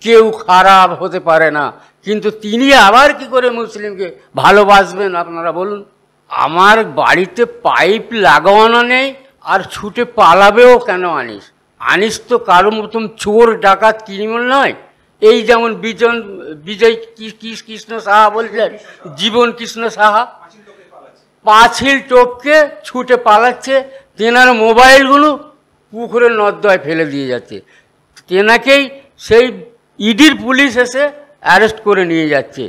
Speaker 2: কেউ খারাপ হতে পারে না। কিন্তু তিনি আবার কি করে মুসলিমকে ভালোবাসবেন আপনারা বলুন? আমার বাড়িতে পাইপ লাগানো নেই আর ছুটে পালাবেও কেন আনিস? আনিস তো কারো মতন চোর ডাকাত ক্রিমিনাল নয়। এই যেমন বিজয় কৃষ্ণ সাহা বলছেন, জীবন কৃষ্ণ সাহা পাঁচিল টপকে ছুটে পালাচ্ছে, তেনার মোবাইলগুলো পুকুরের নর্দমায় ফেলে দিয়ে যাচ্ছে, তেনাকেই সেই ইডির পুলিশ এসে অ্যারেস্ট করে নিয়ে যাচ্ছে।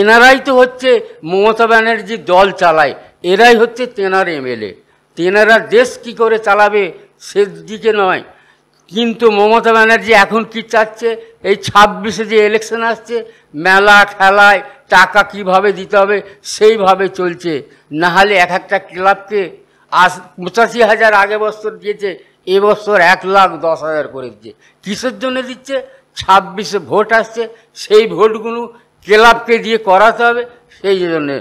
Speaker 2: এনারাই তো হচ্ছে মমতা ব্যানার্জির দল চালায়, এরাই হচ্ছে তেনার এমএলএ। তেনারা দেশ কি করে চালাবে সেদিকে নয়। কিন্তু মমতা ব্যানার্জি এখন কি চাচ্ছে? এই 26-এ যে ইলেকশন আসছে, মেলা খেলায় টাকা কিভাবে দিতে হবে সেইভাবে চলছে। নাহলে এক একটা ক্লাবকে 85,000 আগে বছর দিয়েছে, এবছর 1,10,000 করে দিচ্ছে। কিসের জন্য দিচ্ছে? 26-এ ভোট আসছে, সেই ভোটগুলো ক্লাবকে দিয়ে করাতে হবে, সেই জন্যে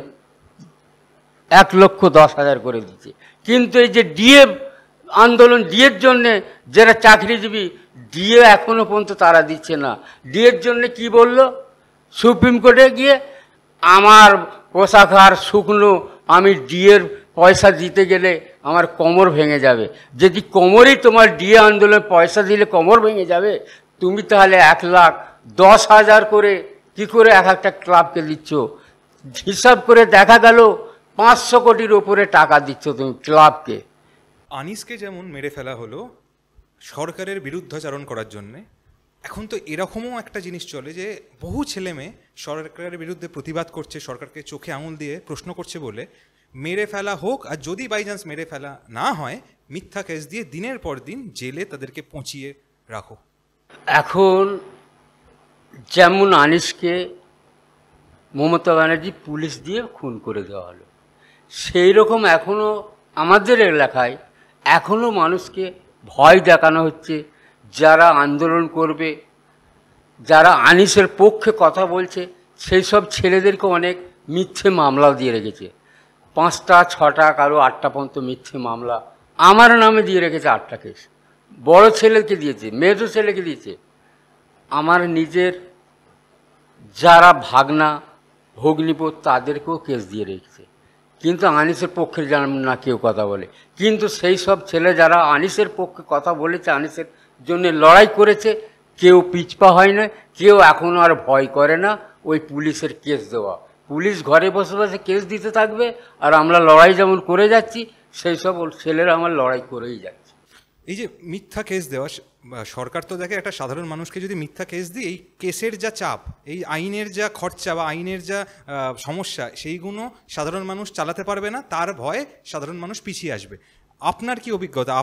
Speaker 2: 1,10,000 করে দিচ্ছে। কিন্তু এই যে ডিএ আন্দোলন, ডিএর জন্যে যারা চাকরিজীবী, ডিএ এখনও পর্যন্ত তারা দিচ্ছে না। ডিএর জন্যে কি বলল সুপ্রিম কোর্টে গিয়ে, আমার পোশাক আর শুকনো, আমি ডিএর পয়সা দিতে গেলে আমার কোমর ভেঙে যাবে। যদি কোমরই তোমার ডিএ আন্দোলনে পয়সা দিলে কোমর ভেঙে যাবে, তুমি তাহলে 1,10,000 করে কি করে এক একটা ক্লাবকে দিচ্ছ? হিসাব করে দেখা গেল 500 কোটির ওপরে টাকা দিচ্ছ তুমি ক্লাবকে।
Speaker 1: আনিসকে যেমন মেরে ফেলা হলো সরকারের বিরুদ্ধাচরণ করার জন্যে, এখন তো এরকমও একটা জিনিস চলে যে বহু ছেলে মেয়ে সরকারের বিরুদ্ধে প্রতিবাদ করছে, সরকারকে চোখে আঙুল দিয়ে প্রশ্ন করছে বলে মেরে ফেলা হোক, আর যদি বাই চান্স মেরে ফেলা না হয় মিথ্যা কেস দিয়ে দিনের পর দিন জেলে তাদেরকে পৌঁছিয়ে রাখো।
Speaker 2: এখন যেমন আনিসকে মমতা ব্যানার্জি পুলিশ দিয়ে খুন করে দেওয়া হলো, সেই রকম এখনও আমাদের এলাকায় এখনও মানুষকে ভয় দেখানো হচ্ছে। যারা আন্দোলন করবে, যারা আনিসের পক্ষে কথা বলছে, সেই সব ছেলেদেরকে অনেক মিথ্যে মামলা দিয়ে রেখেছে। 5টা 6টা কারো 8টা পর্যন্ত মিথ্যে মামলা আমার নামে দিয়ে রেখেছে। 8টা কেস বড় ছেলেকে দিয়েছে, মেজো ছেলেকে দিয়েছে। আমার নিজের যারা ভাগনা ভগ্নিপত তাদেরকেও কেস দিয়ে রেখেছে। কিন্তু আনিসের পক্ষে যেন না কেউ কথা বলে। কিন্তু সেই সব ছেলে যারা আনিসের পক্ষে কথা বলেছে, আনিসের জন্য লড়াই করেছে, কেউ পিছপা হয় না, কেউ এখনও আর ভয় করে না ওই পুলিশের কেস দেওয়া। পুলিশ ঘরে বসে বসে কেস দিতে থাকবে, আর আমরা লড়াই যেমন করে যাচ্ছি, সেই সব ছেলেরা আমার লড়াই করেই যাচ্ছে।
Speaker 1: এই যে মিথ্যা কেস দেওয়া, সরকার তো দেখে একটা সাধারণ মানুষকে যদি মিথ্যা কেস দিই, এই কেসের যা চাপ, এই আইনের যা খরচা বা আইনের যা সমস্যা, সেইগুলো সাধারণ মানুষ চালাতে পারবে না, তার ভয়ে সাধারণ মানুষ পিছিয়ে আসবে। আপনার কি অভিজ্ঞতা?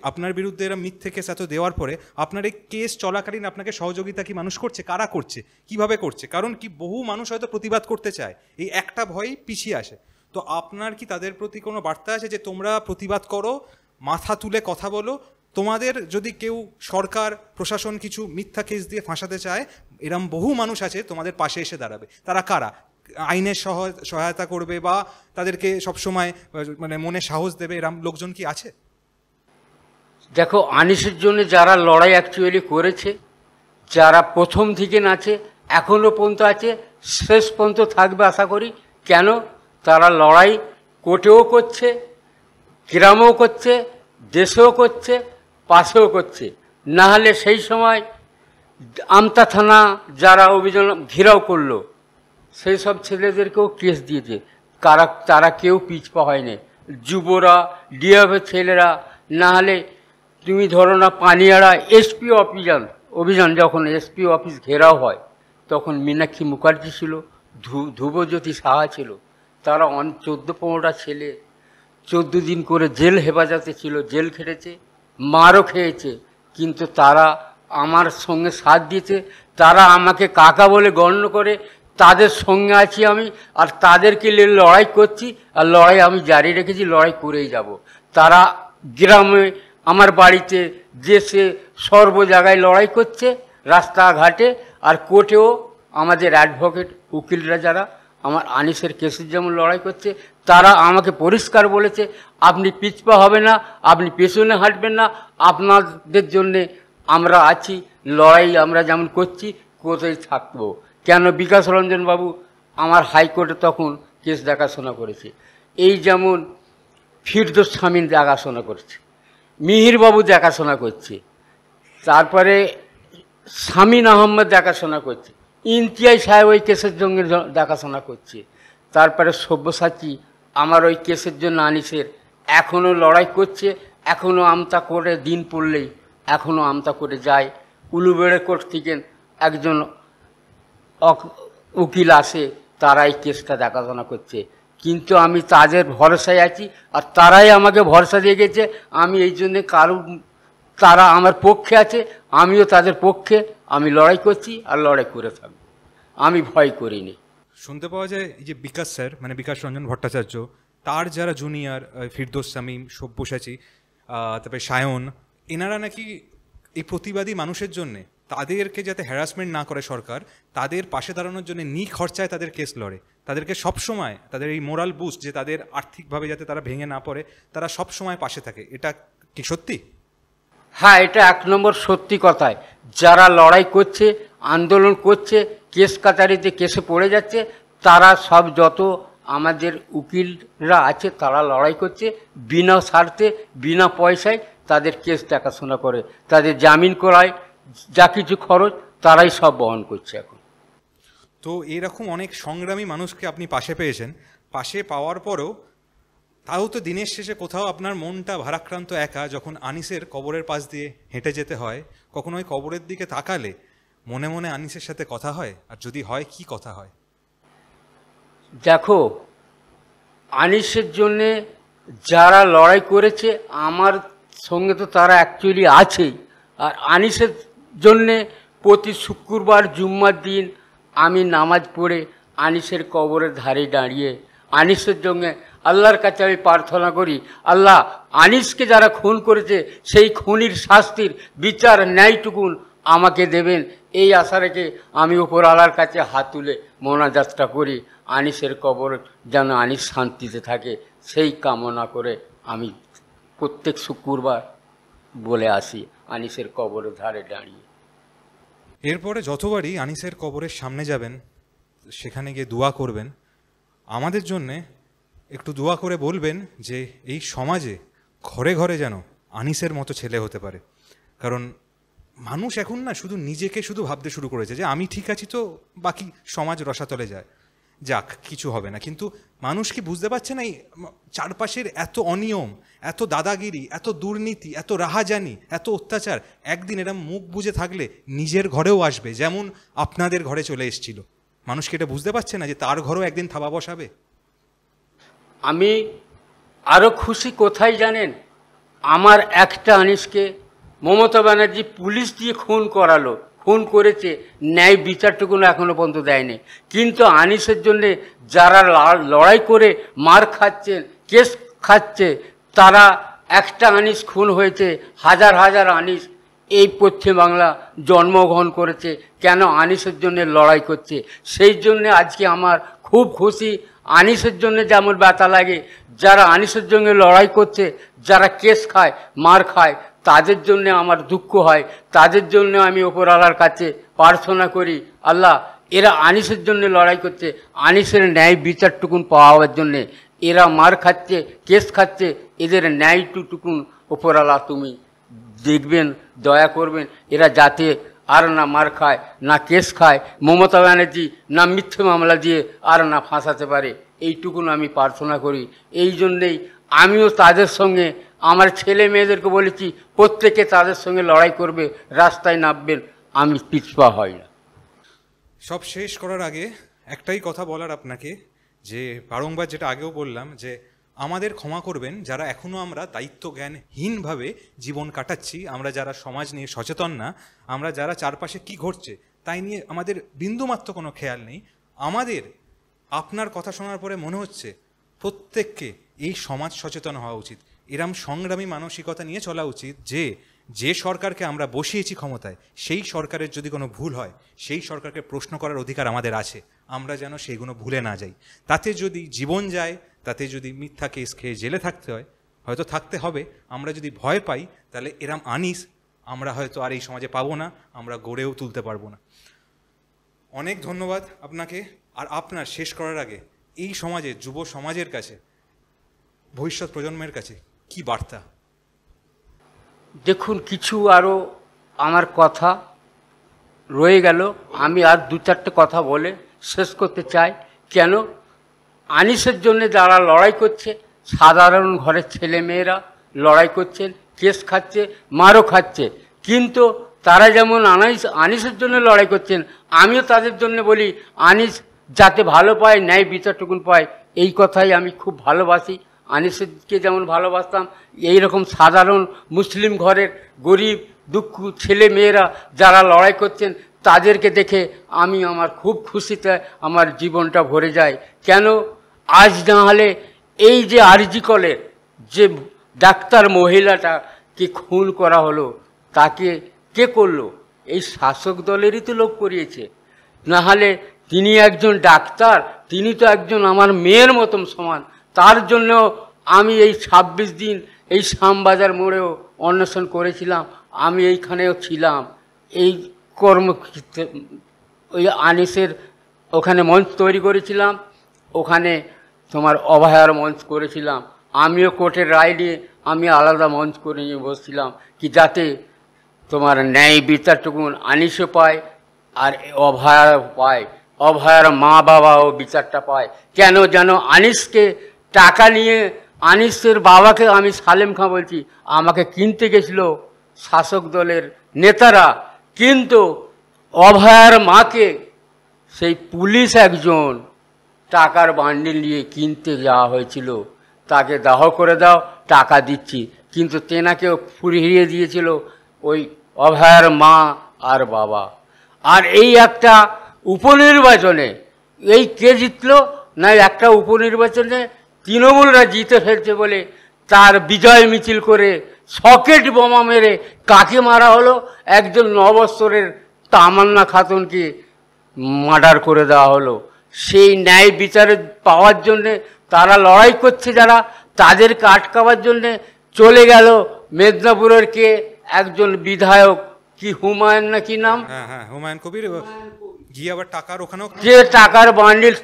Speaker 1: আপনার বিরুদ্ধে এরা মিথ্যে কেস এত দেওয়ার পরে আপনার এই কেস চলাকালীন আপনাকে সহযোগিতা কি মানুষ করছে? কারা করছে? কিভাবে করছে? কারণ কি বহু মানুষ হয়তো প্রতিবাদ করতে চায়, এই একটা ভয়েই পিছিয়ে আসে। তো আপনার কি তাদের প্রতি কোনো বার্তা আছে যে তোমরা প্রতিবাদ করো, মাথা তুলে কথা বলো, তোমাদের যদি কেউ সরকার প্রশাসন কিছু মিথ্যা কেস দিয়ে ফাঁসাতে চায়, এরম বহু মানুষ আছে তোমাদের পাশে এসে দাঁড়াবে? তারা কারা? আইনের সহায়তা করবে বা তাদেরকে সবসময় মানে মনে সাহস দেবে, এরম লোকজন কি আছে?
Speaker 2: দেখো, আনিসের জন্য যারা লড়াই অ্যাকচুয়ালি করেছে, যারা প্রথম থেকে আছে, এখনও পর্যন্ত আছে, শেষ পর্যন্ত থাকবে আশা করি। কেন? তারা লড়াই কোর্টেও করছে, গ্রামেও করছে, দেশেও করছে, পাশেও করছে। না হলে সেই সময় আমতা থানা যারা অভিযান ঘেরাও করলো, সেই সব ছেলেদেরকেও কেস দিয়েছে। তারা কেউ পিছপা হয়নি। যুবরা, ডিএফের ছেলেরা, না হলে তুমি ধরো না পানিয়াড়া এসপি অভিযান যখন এসপি অফিস ঘেরাও হয়, তখন মীনাক্ষী মুখার্জি ছিল, ধ্রুবজ্যোতি সাহা ছিল। তারা 14-15টা ছেলে 14 দিন করে জেল হেফাজতে ছিল, জেল খেটেছে, মারও খেয়েছে। কিন্তু তারা আমার সঙ্গে সাথ দিয়েছে, তারা আমাকে কাকা বলে গণ্য করে, তাদের সঙ্গে আছি আমি, আর তাদেরকে নিয়ে লড়াই করছি, আর লড়াই আমি জারি রেখেছি, লড়াই করেই যাব। তারা গ্রামে, আমার বাড়িতে, দেশে, সর্ব জায়গায় লড়াই করছে, রাস্তাঘাটে আর কোর্টেও। আমাদের অ্যাডভোকেট উকিলরা যারা আমার আনিসের কেসের যেমন লড়াই করছে, তারা আমাকে পরিষ্কার বলেছে, আপনি পিছপা হবে না, আপনি পেছনে হাঁটবেন না, আপনাদের জন্যে আমরা আছি, লড়াই আমরা যেমন করছি কোথায় থাকবো। কেন? বিকাশ রঞ্জন বাবু আমার হাইকোর্টে তখন কেস দেখাশোনা করেছে, এই যেমন ফিরদৌস শামীম দেখাশোনা করছে, মিহিরবাবু দেখাশোনা করছে, তারপরে শামীম আহমেদ দেখাশোনা করছে, ইমতিয়াজ সাহেব ওই কেসের জন্য দেখাশোনা করছে, তারপরে সব্যসাচী আমার ওই কেসের জন্য আনিসের এখনও লড়াই করছে। এখনও আমতা করে দিন পড়লেই এখনও আমতা করে যায়। উলুবেড়ে কোর্ট থেকে একজন উকিল আসে, তারা এই কেসটা দেখাশোনা করছে। কিন্তু আমি তাদের ভরসায় আছি, আর তারাই আমাকে ভরসা দিয়ে গেছে। আমি এই জন্যে তারা আমার পক্ষে আছে, আমিও তাদের পক্ষে। আমি লড়াই করছি আর লড়াই করে থাকবো, আমি ভয় করিনি।
Speaker 1: শুনতে পাওয়া যায় এই যে বিকাশ স্যার, মানে বিকাশ রঞ্জন ভট্টাচার্য, তার যারা জুনিয়র ফিরদৌস শামীম, সব্যসাচী, তারপরে সায়ন, এনারা নাকি এই প্রতিবাদী মানুষের জন্যে তাদেরকে যাতে হ্যারাসমেন্ট না করে সরকার, তাদের পাশে দাঁড়ানোর জন্য নিখরচায় তাদের কেস লড়ে, তাদেরকে সবসময় তাদের এই মোরাল বুস্ট, যে তাদের আর্থিকভাবে যাতে তারা ভেঙে না পড়ে, তারা সবসময় পাশে থাকে। এটা কি সত্যি?
Speaker 2: হ্যাঁ, এটা 1 নম্বর সত্যি কথায়। যারা লড়াই করছে, আন্দোলন করছে, কেস কাচারিতে কেসে পড়ে যাচ্ছে, তারা সব যত আমাদের উকিলরা আছে তারা লড়াই করছে বিনা স্বার্থে, বিনা পয়সায় তাদের কেস দেখাশোনা করে, তাদের জামিন করায়, যা কিছু খরচ তারাই সব বহন করছে এখন।
Speaker 1: তো এরকম অনেক সংগ্রামী মানুষকে আপনি পাশে পেয়েছেন, পাশে পাওয়ার পরেও তাও তো দিনের শেষে কোথাও আপনার মনটা ভারাক্রান্ত একা, যখন আনিসের কবরের পাশ দিয়ে হেঁটে যেতে হয়, কখনো ওই কবরের দিকে তাকালে মনে মনে আনিসের সাথে কথা হয়? আর যদি হয়, কি কথা হয়?
Speaker 2: দেখো, আনিসের জন্যে যারা লড়াই করেছে আমার সঙ্গে তো তারা অ্যাকচুয়ালি আছেই। আর আনিসের জন্যে প্রতি শুক্রবার জুম্মার দিন আমি নামাজ পড়ে আনিসের কবরের ধারে দাঁড়িয়ে আনিসের জন্য আল্লাহর কাছে আমি প্রার্থনা করি, আল্লাহ আনিসকে যারা খুন করেছে সেই খুনির শাস্তির বিচার ন্যায়টুকুন আমাকে দেবেন, এই আশা রেখে আমি উপর আল্লাহর কাছে হাত তুলে মোনাজাতটা করি, আনিসের কবর যেন আনিস শান্তিতে থাকে সেই কামনা করে আমি প্রত্যেক শুক্রবার বলে আসি আনিসের কবরের ধারে দাঁড়িয়ে।
Speaker 1: এরপরে যতবারই আনিসের কবরের সামনে যাবেন, সেখানে গিয়ে দোয়া করবেন, আমাদের জন্যে একটু দোয়া করে বলবেন যে এই সমাজে ঘরে ঘরে যেন আনিসের মতো ছেলে হতে পারে। কারণ মানুষ এখন না শুধু নিজেকে শুধু ভাবতে শুরু করেছে যে আমি ঠিক আছি তো বাকি সমাজ রসাতলে যায়, যাক কিছু হবে না। কিন্তু মানুষ কি বুঝতে পারছে না এই চারপাশের এত অনিয়ম, এত দাদাগিরি, এত দুর্নীতি, এত রাহাজানি, এত অত্যাচার একদিন এরা মুখ বুজে থাকলে নিজের ঘরেও আসবে, যেমন আপনাদের ঘরে চলে এসেছিল। মানুষ কি এটা বুঝতে পারছে না যে তার ঘরেও একদিন থাবা বসাবে?
Speaker 2: আমি আরও খুশি কোথায় জানেন? আমার একটা আনিসকে মমতা ব্যানার্জি পুলিশ দিয়ে খুন করালো, খুন করেছে, ন্যায় বিচারটুকুনো এখনও পর্যন্ত দেয়নি। কিন্তু আনিসের জন্যে যারা লড়াই করে মার খাচ্ছেন, কেস খাচ্ছে, তারা একটা আনিস খুন হয়েছে, হাজার হাজার আনিস এই পশ্চিমবাংলা জন্মগ্রহণ করেছে, কেন আনিসের জন্য লড়াই করছে। সেই জন্যে আজকে আমার খুব খুশি। আনিসের জন্য যেমন ব্যথা লাগে, যারা আনিসের জন্য লড়াই করছে, যারা কেস খায়, মার খায়, তাদের জন্য আমার দুঃখ হয়, তাদের জন্য আমি ওপরওয়ালার কাছে প্রার্থনা করি, আল্লাহ এরা আনিসের জন্য লড়াই করছে, আনিসের ন্যায় বিচারটুকুন পাওয়ার জন্যে, এরা মার খাচ্ছে, কেস খাচ্ছে, এদের ন্যায়টুকুন ওপরওয়ালা তুমি দেখবেন, দয়া করবেন, এরা যাতে আর না মার খায়, না কেস খায়, মমতা ব্যানার্জি না মিথ্যে মামলা দিয়ে আর না ফাঁসাতে পারে, এইটুকুন আমি প্রার্থনা করি। এই জন্যেই আমিও তাদের সঙ্গে আমার ছেলে মেয়েদেরকে বলেছি প্রত্যেকে তাদের সঙ্গে লড়াই করবে, রাস্তায় নামবেন, আমি পিছপা হই না।
Speaker 1: সব শেষ করার আগে একটাই কথা বলার আপনাকে, যে বারংবার যেটা আগেও বললাম, যে আমাদের ক্ষমা করবেন যারা এখনও আমরা দায়িত্ব জ্ঞানহীনভাবে জীবন কাটাচ্ছি, আমরা যারা সমাজ নিয়ে সচেতন না, আমরা যারা চারপাশে কি ঘটছে তাই নিয়ে আমাদের বিন্দুমাত্র কোনো খেয়াল নেই। আমাদের আপনার কথা শোনার পরে মনে হচ্ছে প্রত্যেককে এই সমাজ সচেতন হওয়া উচিত, এরম সংগ্রামী মানসিকতা নিয়ে চলা উচিত যে যে সরকারকে আমরা বসিয়েছি ক্ষমতায়, সেই সরকারের যদি কোনো ভুল হয় সেই সরকারকে প্রশ্ন করার অধিকার আমাদের আছে, আমরা যেন সেইগুলো ভুলে না যাই। তাতে যদি জীবন যায়, তাতে যদি মিথ্যা কেস খেয়ে জেলে থাকতে হয়, হয়তো থাকতে হবে। আমরা যদি ভয় পাই তাহলে এরম আনিস আমরা হয়তো আর এই সমাজে পাবো না, আমরা গড়েও তুলতে পারবো না। অনেক ধন্যবাদ আপনাকে। আর আপনার শেষ করার আগে এই সমাজের যুব সমাজের কাছে, ভবিষ্যৎ প্রজন্মের কাছে কি বার্তা?
Speaker 2: দেখুন, কিছু আরও আমার কথা রয়ে গেল, আমি আর 2-4টে কথা বলে শেষ করতে চাই। কেন? আনিসের জন্য যারা লড়াই করছে, সাধারণ ঘরের ছেলে মেয়েরা লড়াই করছেন, কেস খাচ্ছে, মারও খাচ্ছে, কিন্তু তারা যেমন আনিসের জন্য লড়াই করছেন, আমিও তাদের জন্য বলি আনিস যাতে ভালো পায়, ন্যায় বিচারটুকুন পায়, এই কথাই আমি খুব ভালোবাসি। আনিসকে যেমন ভালোবাসতাম, এই রকম সাধারণ মুসলিম ঘরের গরিব দুঃখ ছেলে মেয়েরা যারা লড়াই করছেন তাদেরকে দেখে আমি আমার খুব খুশিতে আমার জীবনটা ভরে যায়। কেন? আজ না হলে এই যে আরজি কলের যে ডাক্তার মহিলাটাকে খুন করা হলো, তাকে কে করলো? এই শাসক দলেরই তো লোক করিয়েছে। নাহলে তিনি একজন ডাক্তার, তিনি তো একজন আমার মেয়ের মতন সমান। তার জন্য আমি এই 26 দিন এই শ্যামবাজার মোড়েও অন্বেষণ করেছিলাম, আমি এইখানেও ছিলাম। এই কর্মক্ষেত্রে ওই আনিসের ওখানে মঞ্চ তৈরি করেছিলাম, ওখানে তোমার অভয়ার মঞ্চ করেছিলাম। আমিও কোর্টের রায় নিয়ে আমি আলাদা মঞ্চ করে নিয়ে বসছিলাম, কি যাতে তোমার ন্যায় বিচারটুকুন আনিসও পায় আর অভয়া পায়, অভয়ার মা বাবাও বিচারটা পায়। কেন যেন আনিসকে টাকা নিয়ে, আনিসের বাবাকে আমি সালেম খাঁ বলছি, আমাকে কিনতে গেছিল শাসক দলের নেতারা, কিন্তু অভয়ার মাকে সেই পুলিশ একজন টাকার বান্ডিল নিয়ে কিনতে যাওয়া হয়েছিল। তাকে দাহ করে দাও, টাকা দিচ্ছি, কিন্তু তেনাকেও ফুরিয়ে দিয়েছিল ওই অভয়ার মা আর বাবা। আর এই একটা উপনির্বাচনে এই কে জিতলো না, একটা উপনির্বাচনে তৃণমূলরা জিতে ফেলছে বলে তার বিজয় মিছিল করে সকেট বোমা মেরে কাকে মারা হলো? একজন 9 বৎসরের তামান্না খাতুনকে মার্ডার করে দেওয়া হলো। সেই ন্যায় বিচারে পাওয়ার জন্যে তারা লড়াই করছে, যারা তাদেরকে আটকাবার জন্যে চলে গেল মেদিনীপুরের কে একজন বিধায়ক, কি হুমায়ুন না কি নাম,
Speaker 1: হ্যাঁ হুমায়ুন কবির, গিয়ে আবার টাকার ওখানেও
Speaker 2: যে টাকার বান্ডিল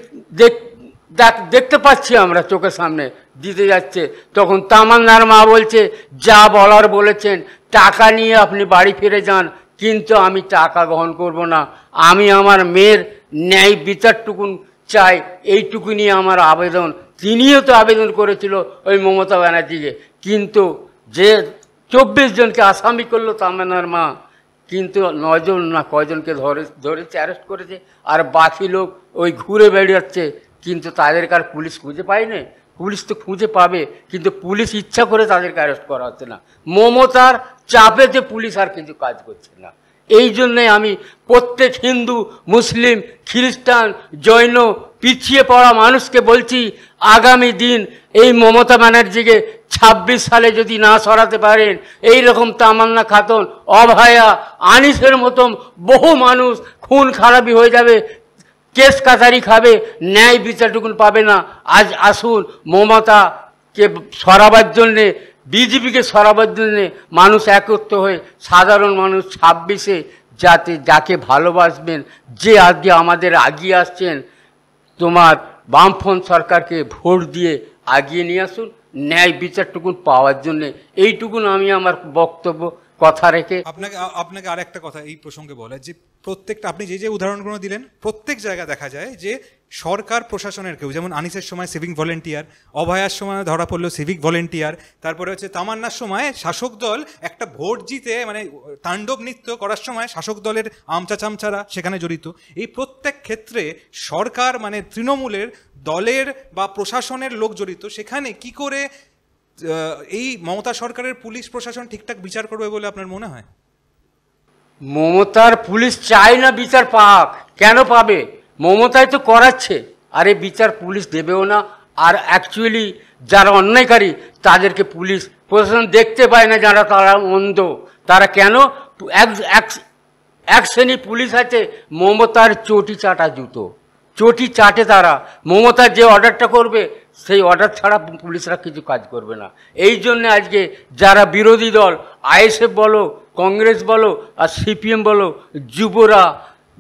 Speaker 2: দেখতে পাচ্ছি আমরা চোখের সামনে দিতে যাচ্ছে। তখন তামান্নার মা বলছে, যা বলার বলেছেন, টাকা নিয়ে আপনি বাড়ি ফিরে যান, কিন্তু আমি টাকা গ্রহণ করব না, আমি আমার মেয়ের ন্যায় বিচারটুকুন চাই, এইটুকু নিয়ে আমার আবেদন। তিনিও তো আবেদন করেছিল ওই মমতা ব্যানার্জিকে, কিন্তু যে 24 জনকে আসামি করলো তামান্নার মা, কিন্তু 9 জন না কয়জনকে ধরেছে, অ্যারেস্ট করেছে, আর বাকি লোক ওই ঘুরে বেড়াচ্ছে, কিন্তু তাদেরকে আর পুলিশ খুঁজে পায়নি। পুলিশ তো খুঁজে পাবে, কিন্তু পুলিশ ইচ্ছা করে তাদেরকে অ্যারেস্ট করা হচ্ছে না। মমতার চাপেতে পুলিশ আর কিছু কাজ করছে না। এই জন্যে আমি প্রত্যেক হিন্দু, মুসলিম, খ্রিস্টান, জৈন, পিছিয়ে পড়া মানুষকে বলছি, আগামী দিন এই মমতা ব্যানার্জিকে 26 সালে যদি না সরাতে পারেন, এই রকম তামান্না খাতুন, অভয়া, আনিসের মতন বহু মানুষ খুন খারাপি হয়ে যাবে, কেস কাছারি খাবে, ন্যায় বিচারটুকুন পাবে না। আজ আসুন মমতাকে সরাবার জন্যে, বিজেপিকে সরাবার জন্যে মানুষ একত্র হয়ে, সাধারণ মানুষ 26-এ যাতে যাকে ভালোবাসবেন, যে আজকে আমাদের আগিয়ে আসছেন, তোমার বামফ্রন্ট সরকারকে ভোট দিয়ে আগিয়ে নিয়ে আসুন ন্যায় বিচারটুকুন পাওয়ার জন্যে। এইটুকুন আমি আমার বক্তব্য কথা রেখে
Speaker 1: আপনাকে আর একটা কথা এই প্রসঙ্গে বলে, যে প্রত্যেকটা আপনি যে উদাহরণগুলো দিলেন, প্রত্যেক জায়গায় দেখা যায় যে সরকার প্রশাসনের কেউ, যেমন আনিসের সময় সিভিক ভলেন্টিয়ার, অভয়ার সময় ধরা পড়লো সিভিক ভলেন্টিয়ার, তারপরে হচ্ছে তামান্নার সময় শাসক দল একটা ভোট জিতে মানে তাণ্ডব নৃত্য করার সময় শাসক দলের আমচা চামচারা সেখানে জড়িত। এই প্রত্যেক ক্ষেত্রে সরকার মানে তৃণমূলের দলের বা প্রশাসনের লোক জড়িত। সেখানে কি করে এই মমতা সরকারের পুলিশ প্রশাসন ঠিকঠাক বিচার করবে বলে আপনার মনে হয়?
Speaker 2: মমতার পুলিশ চায় না বিচার পাক, কেন পাবে? মমতাই তো করাচ্ছে, আরে বিচার পুলিশ দেবেও না। আর অ্যাকচুয়ালি যারা অন্যায়কারী তাদেরকে পুলিশ প্রশাসন দেখতে পায় না, যারা তারা অন্ধ। তারা কেন? এক শ্রেণী পুলিশ আছে মমতার চটি চাটা জুতো, চটি চাটে তারা। মমতার যে অর্ডারটা করবে সেই অর্ডার ছাড়া পুলিশরা কিছু কাজ করবে না। এই জন্যে আজকে যারা বিরোধী দল, আইএসএফ বলো, কংগ্রেস বলো, আর সিপিএম বলো, যুবরা,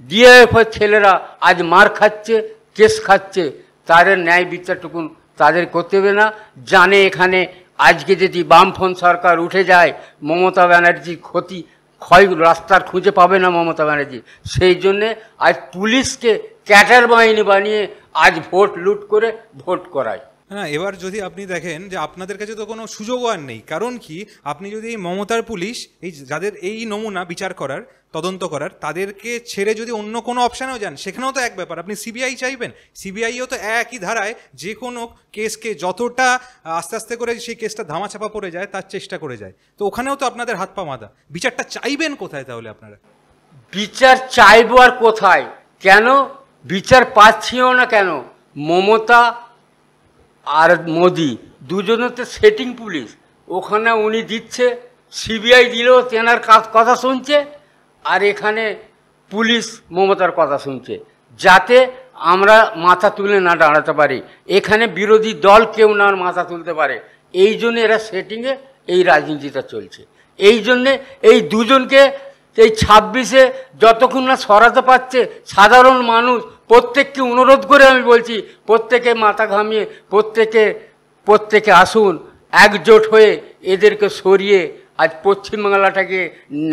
Speaker 2: ডিএফের ছেলেরা আজ মার খাচ্ছে, কেস খাচ্ছে, তাদের ন্যায় বিচারটুকুন তাদের করতে হবে না। জানে এখানে আজকে যদি বামফ্রন্ট সরকার উঠে যায়, মমতা ব্যানার্জির ক্ষয় রাস্তার খুঁজে পাবে না মমতা ব্যানার্জি। সেই জন্যে আজ পুলিশকে ক্যাটার বাহিনী বানিয়ে আজ ভোট লুট করে ভোট করায়।
Speaker 1: হ্যাঁ, এবার যদি আপনি দেখেন যে আপনাদের কাছে তো কোনো সুযোগও আর নেই, কারণ কি আপনি যদি মমতার পুলিশ এই যাদের এই নমুনা বিচার করার, তদন্ত করার, তাদেরকে ছেড়ে যদি অন্য কোনো অপশানেও যান, সেখানেও তো এক ব্যাপার। আপনি সিবিআই চাইবেন, সিবিআইও তো একই ধারায় যে কোনো কেসকে যতটা আস্তে আস্তে করে সেই কেসটা ধামাচাপা পড়ে যায় তার চেষ্টা করে যায়। তো ওখানেও তো আপনাদের হাত পা বাঁধা। বিচারটা চাইবেন কোথায় তাহলে আপনারা?
Speaker 2: বিচার চাইবো আর কোথায়? কেন বিচার পাচ্ছিও না কেন? মমতা আর মোদি দুজনের তো সেটিং পুলিশ, ওখানে উনি দিচ্ছে, সিবিআই দিলেও তেনার কথা শুনছে, আর এখানে পুলিশ মমতার কথা শুনছে, যাতে আমরা মাথা তুলে না দাঁড়াতে পারি, এখানে বিরোধী দল কেউ না মাথা তুলতে পারে। এই জন্য এরা সেটিংয়ে এই রাজনীতিটা চলছে। এই জন্যে এই দুজনকে এই 26-এ যতক্ষণ না সরাতে পারছে সাধারণ মানুষ, প্রত্যেককে অনুরোধ করে আমি বলছি, প্রত্যেকে মাথা ঘামিয়ে প্রত্যেকে আসুন, একজোট হয়ে এদেরকে সরিয়ে আজ পশ্চিমবাংলাটাকে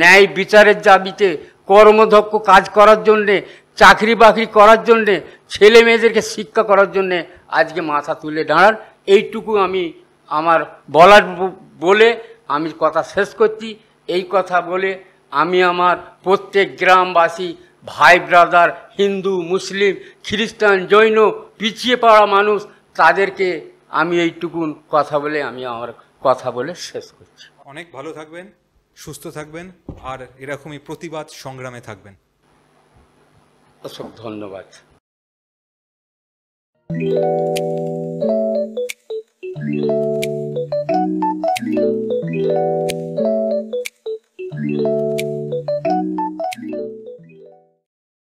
Speaker 2: ন্যায় বিচারের দাবিতে, কর্মদক্ষ কাজ করার জন্যে, চাকরি বাকরি করার জন্যে, ছেলে মেয়েদেরকে শিক্ষা করার জন্যে আজকে মাথা তুলে দাঁড়ান। এইটুকু আমি আমার বলে আমি কথা শেষ করছি। এই কথা বলে আমি আমার প্রত্যেক গ্রামবাসী ভাই ব্রাদার, হিন্দু মুসলিম খ্রিস্টান জৈন পিছিয়ে পড়া মানুষ, তাদেরকে আমি এইটুকুন কথা বলে আমি আমার কথা বলে শেষ করছি।
Speaker 1: অনেক ভালো থাকবেন, সুস্থ থাকবেন, আর এরকমই প্রতিবাদ সংগ্রামে থাকবেন।
Speaker 2: অসংখ্য ধন্যবাদ।